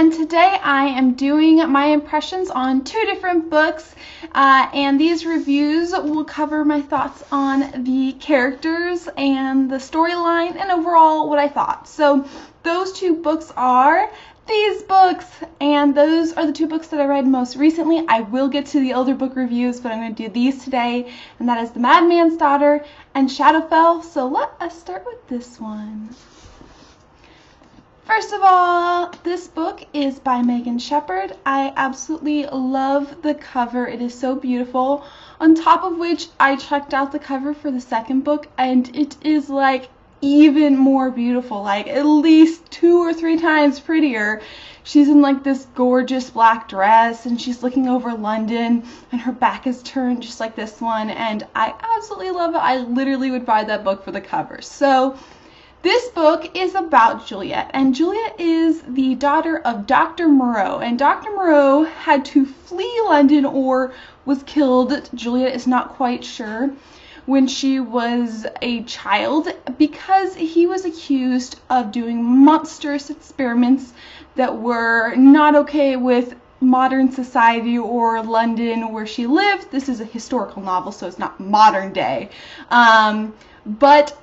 and today I am doing my impressions on two different books, and these reviews will cover my thoughts on the characters and the storyline and overall what I thought. So those two books are these books, and those are the two books that I read most recently. I will get to the older book reviews, but I'm going to do these today, and that is The Madman's Daughter and Shadowfell. So let us start with this one. First of all, this book is by Megan Shepherd. I absolutely love the cover. It is so beautiful. On top of which, I checked out the cover for the second book, and it is like even more beautiful, like at least 2 or 3 times prettier. She's in like this gorgeous black dress, and she's looking over London, and her back is turned just like this one, and I absolutely love it. I literally would buy that book for the cover. So this book is about Juliet, and Juliet is the daughter of Dr. Moreau, and Dr. Moreau had to flee London or was killed, Juliet is not quite sure, when she was a child, because he was accused of doing monstrous experiments that were not okay with modern society or London where she lived. This is a historical novel, so it's not modern day. But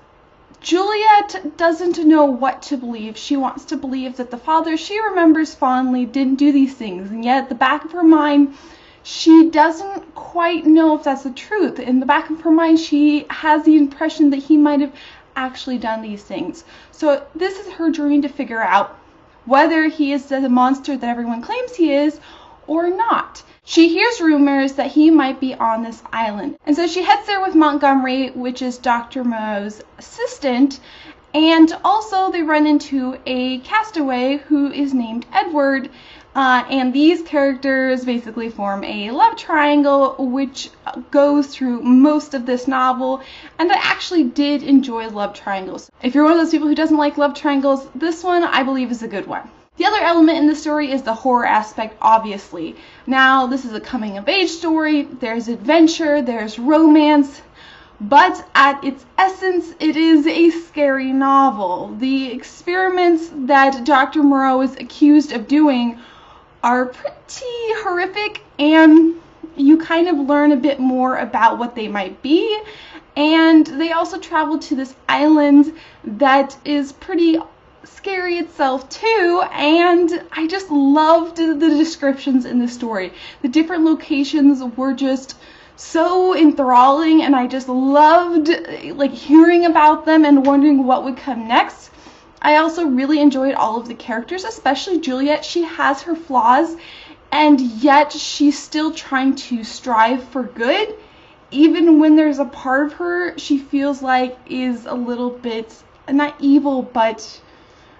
Juliet doesn't know what to believe. She wants to believe that the father she remembers fondly didn't do these things, and yet at the back of her mind, she doesn't quite know if that's the truth. In the back of her mind, she has the impression that he might have actually done these things. So this is her journey to figure out whether he is the monster that everyone claims he is or not. She hears rumors that he might be on this island, and so she heads there with Montgomery, which is Dr. Moreau's assistant, and also they run into a castaway who is named Edward, and these characters basically form a love triangle which goes through most of this novel, and I actually did enjoy love triangles. If you're one of those people who doesn't like love triangles, this one I believe is a good one. The other element in the story is the horror aspect, obviously. Now, this is a coming-of-age story, there's adventure, there's romance, but at its essence, it is a scary novel. The experiments that Dr. Moreau is accused of doing are pretty horrific, and you kind of learn a bit more about what they might be, and they also travel to this island that is pretty scary itself too, and I just loved the descriptions in the story. The different locations were just so enthralling, and I just loved like hearing about them and wondering what would come next. I also really enjoyed all of the characters, especially Juliet. She has her flaws, and yet she's still trying to strive for good, even when there's a part of her she feels like is a little bit, not evil, but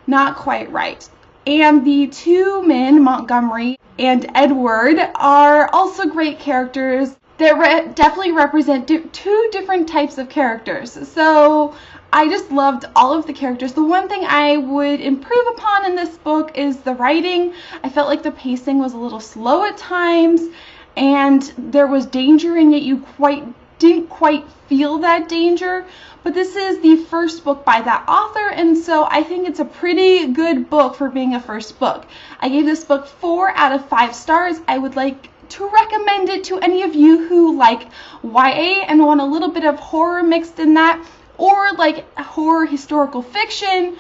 not quite right. And the two men, Montgomery and Edward, are also great characters that definitely represent two different types of characters. So I just loved all of the characters. The one thing I would improve upon in this book is the writing. I felt like the pacing was a little slow at times, and there was danger, and yet you didn't quite feel that danger. But this is the first book by that author, and so I think it's a pretty good book for being a first book. I gave this book 4 out of 5 stars. I would like to recommend it to any of you who like YA and want a little bit of horror mixed in that, or like horror historical fiction,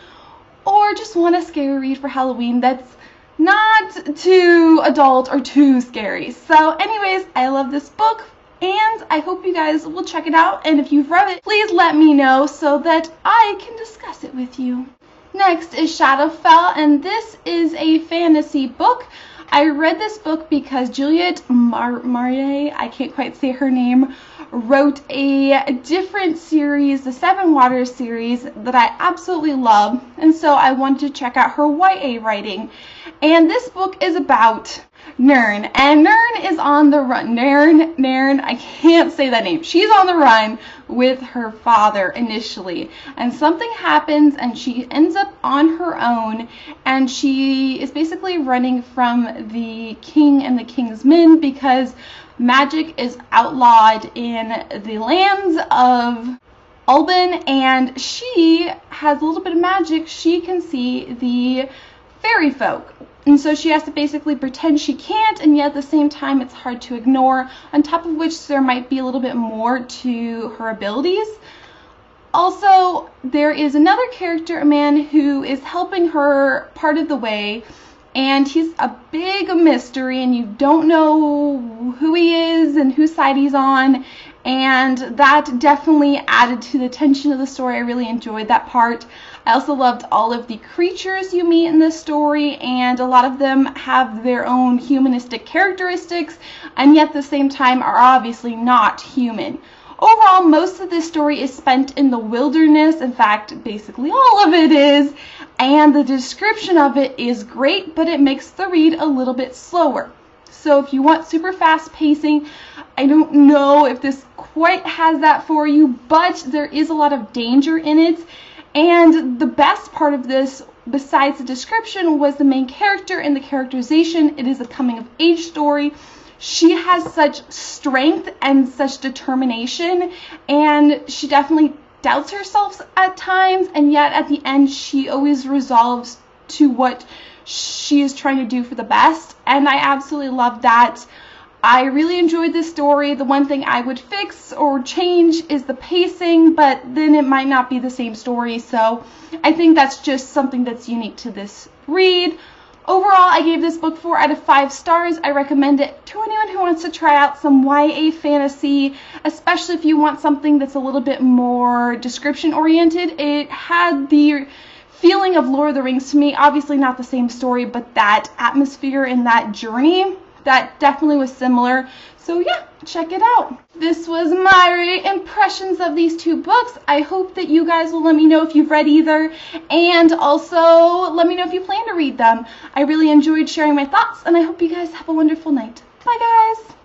or just want a scary read for Halloween that's not too adult or too scary. So anyways, I love this book, and I hope you guys will check it out, and if you've read it, please let me know so that I can discuss it with you. Next is Shadowfell, and this is a fantasy book. I read this book because Juliet Marillier, I can't quite say her name, wrote a different series, the Seven Waters series, that I absolutely love, and so I wanted to check out her YA writing. And this book is about Nern, and Nern is on the run. Nern, I can't say that name. She's on the run with her father initially, and something happens and she ends up on her own, and she is basically running from the king and the king's men because magic is outlawed in the lands of Alban, and she has a little bit of magic. She can see the fairy folk. And so she has to basically pretend she can't, and yet at the same time it's hard to ignore, on top of which there might be a little bit more to her abilities. Also, there is another character, a man, who is helping her part of the way, and he's a big mystery, and you don't know who he is and whose side he's on, and that definitely added to the tension of the story. I really enjoyed that part. I also loved all of the creatures you meet in this story, and a lot of them have their own humanistic characteristics, and yet at the same time are obviously not human. Overall, most of this story is spent in the wilderness. In fact, basically all of it is, and the description of it is great, but it makes the read a little bit slower. So if you want super fast pacing, I don't know if this quite has that for you, but there is a lot of danger in it. And the best part of this, besides the description, was the main character and the characterization. It is a coming-of-age story. She has such strength and such determination, and she definitely doubts herself at times, and yet at the end she always resolves to what she is trying to do for the best, and I absolutely love that. I really enjoyed this story. The one thing I would fix or change is the pacing, but then it might not be the same story, so I think that's just something that's unique to this read. Overall, I gave this book 4 out of 5 stars. I recommend it to anyone who wants to try out some YA fantasy, especially if you want something that's a little bit more description-oriented. It had the feeling of Lord of the Rings to me. Obviously not the same story, but that atmosphere and that journey, that definitely was similar. So yeah, check it out. This was my impressions of these 2 books. I hope that you guys will let me know if you've read either, and also let me know if you plan to read them. I really enjoyed sharing my thoughts, and I hope you guys have a wonderful night. Bye guys!